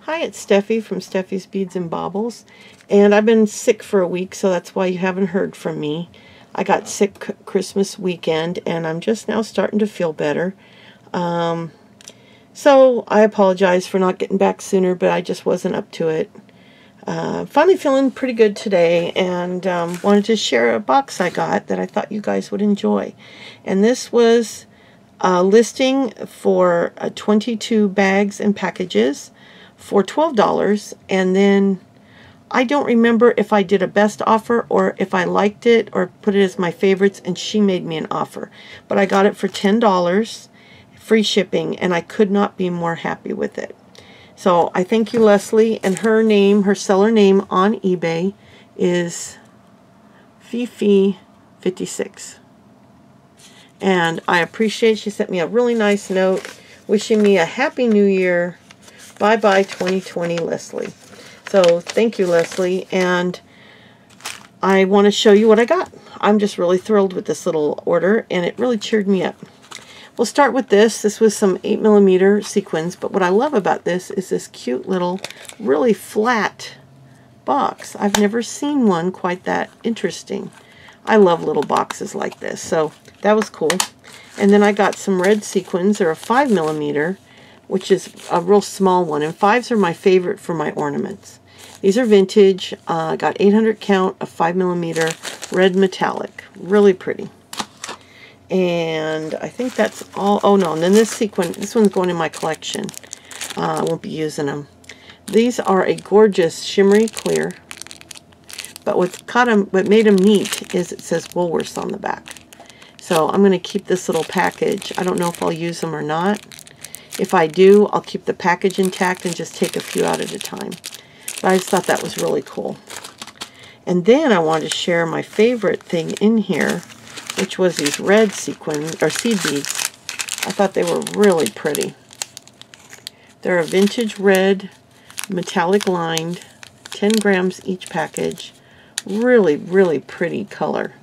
Hi, it's Steffi from Steffi's Beads and Baubles, and I've been sick for a week, so that's why you haven't heard from me. I got sick Christmas weekend, and I'm just now starting to feel better. So I apologize for not getting back sooner, but I just wasn't up to it. Finally feeling pretty good today, and wanted to share a box I got that I thought you guys would enjoy. And this was a listing for 22 bags and packages for $12, and then I don't remember if I did a best offer or if I liked it or put it as my favorites, and she made me an offer. But I got it for $10, free shipping, and I could not be more happy with it. So I thank you, Leslie, and her name, her seller name on eBay is Fifi56. And I appreciate she sent me a really nice note wishing me a happy new year. Bye-bye 2020, Leslie. So thank you, Leslie, and I want to show you what I got. I'm just really thrilled with this little order, and it really cheered me up. We'll start with this. This was some 8mm sequins, but what I love about this is this cute little, really flat box. I've never seen one quite that interesting. I love little boxes like this, so that was cool. And then I got some red sequins. They're a 5mm, which is a real small one, and 5s are my favorite for my ornaments. These are vintage. I got 800 count of 5mm red metallic. Really pretty. And I think that's all. Oh no, and then this sequin, this one's going in my collection. I won't be using them. These are a gorgeous shimmery clear, but what made them neat is it says Woolworths on the back. So I'm going to keep this little package. I don't know if I'll use them or not. If I do, I'll keep the package intact and just take a few out at a time. But I just thought that was really cool. And then I wanted to share my favorite thing in here, which was these red sequin or seed beads. I thought they were really pretty. They're a vintage red, metallic lined, 10 grams each package. Really, really pretty color.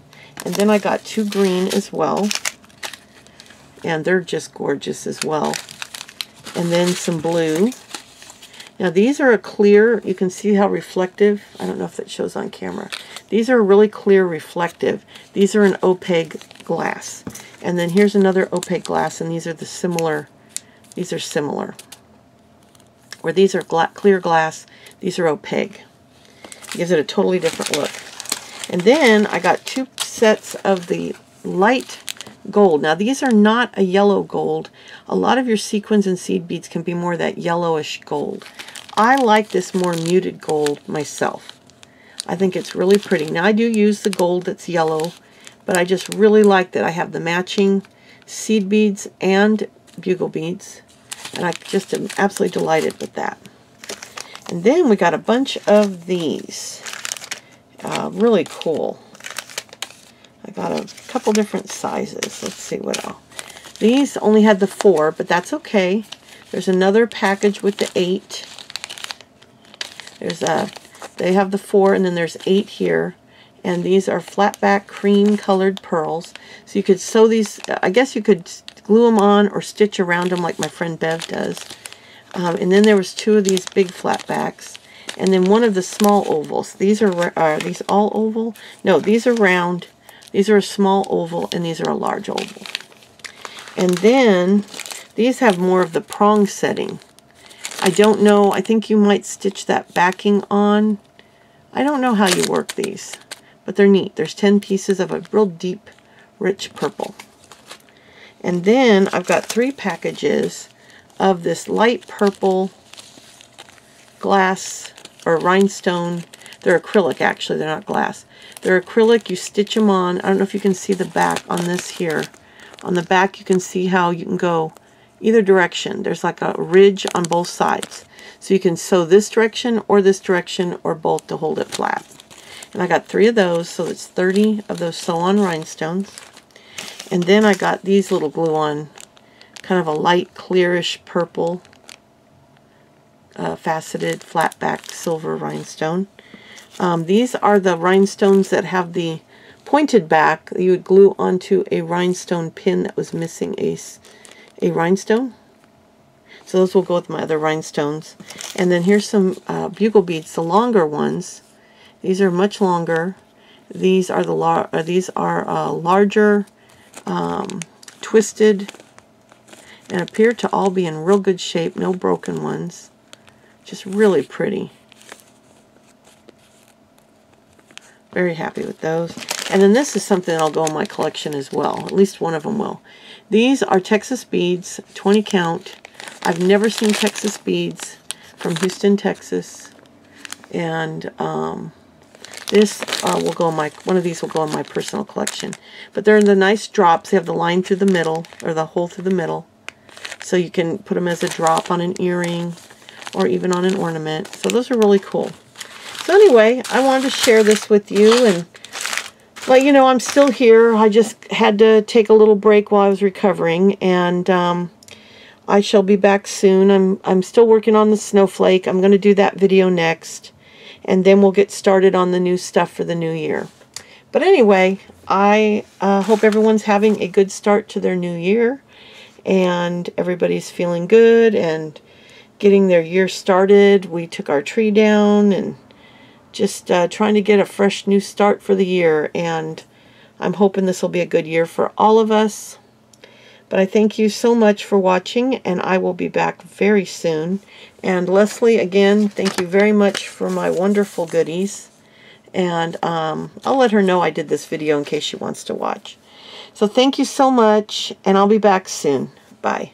And then I got 2 green as well, and they're just gorgeous as well. And then some blue. Now these are a clear, you can see how reflective, I don't know if that shows on camera. These are really clear reflective. These are an opaque glass. And then here's another opaque glass, and these are similar. Where these are clear glass, these are opaque. It gives it a totally different look. And then I got 2 sets of the light gold. Now these are not a yellow gold. A lot of your sequins and seed beads can be more that yellowish gold. I like this more muted gold myself. I think it's really pretty. Now I do use the gold that's yellow, but I just really like that I have the matching seed beads and bugle beads, and I just am absolutely delighted with that. And then we got a bunch of these. Really cool. I got a couple different sizes. Let's see what else. These only had the 4, but that's okay. There's another package with the 8. They have the 4, and then there's 8 here. And these are flat back cream colored pearls. So you could sew these, I guess you could glue them on or stitch around them like my friend Bev does. And then there was 2 of these big flat backs. And then one of the small ovals. These are these all oval? No, these are round. These are a small oval, and these are a large oval. And then these have more of the prong setting. I don't know. I think you might stitch that backing on. I don't know how you work these, but they're neat. There's 10 pieces of a real deep, rich purple. And then I've got 3 packages of this light purple glass or rhinestone. They're acrylic, actually. They're not glass. They're acrylic. You stitch them on. I don't know if you can see the back on this here. On the back, you can see how you can go either direction. There's like a ridge on both sides. So you can sew this direction or both to hold it flat. And I got 3 of those, so it's 30 of those sew-on rhinestones. And then I got these little glue-on, kind of a light clearish purple, faceted flat back silver rhinestone. These are the rhinestones that have the pointed back. You would glue onto a rhinestone pin that was missing a rhinestone. So those will go with my other rhinestones. And then here's some bugle beads, the longer ones. These are much longer. These are larger, twisted, and appear to all be in real good shape. No broken ones. Just really pretty. Very happy with those. And then this is something that'll go in my collection as well. At least one of them will. These are Texas beads, 20 count. I've never seen Texas beads from Houston, Texas. And this will go in one of these will go in my personal collection. But they're in the nice drops. They have the line through the middle, or the hole through the middle. So you can put them as a drop on an earring or even on an ornament. So those are really cool. So anyway, I wanted to share this with you and let you know I'm still here. I just had to take a little break while I was recovering, and I shall be back soon. I'm still working on the snowflake. I'm going to do that video next, and then we'll get started on the new stuff for the new year. But anyway, I hope everyone's having a good start to their new year, and everybody's feeling good and getting their year started. We took our tree down and just trying to get a fresh new start for the year, and I'm hoping this will be a good year for all of us. But I thank you so much for watching, and I will be back very soon. And Leslie, again, thank you very much for my wonderful goodies, and I'll let her know I did this video in case she wants to watch. So thank you so much, and I'll be back soon. Bye.